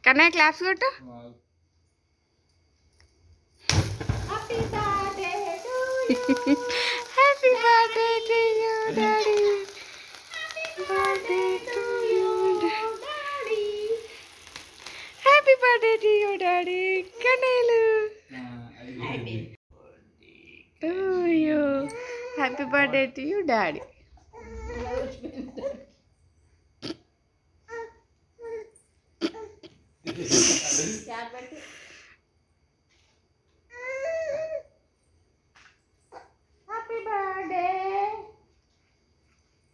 Kannayya claps కొట్టు. Happy birthday to you daddy. Birthday to you daddy. Happy birthday to you daddy. కన్నయ్యలు to you. Happy birthday to you daddy. Happy birthday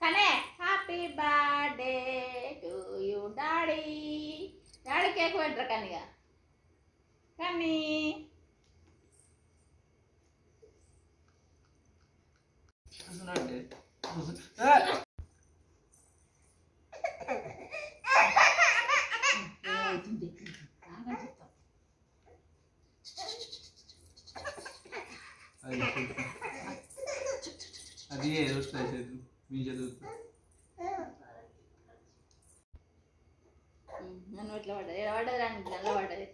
కనే. Happy birthday to you daddy. Daddy cake పెట్టరా కనిగా. కన్నీ అది మీ చదువుతా నన్ను ఇట్లా పడ్డది. పడ్డది రండి నల్ల పడ్డది.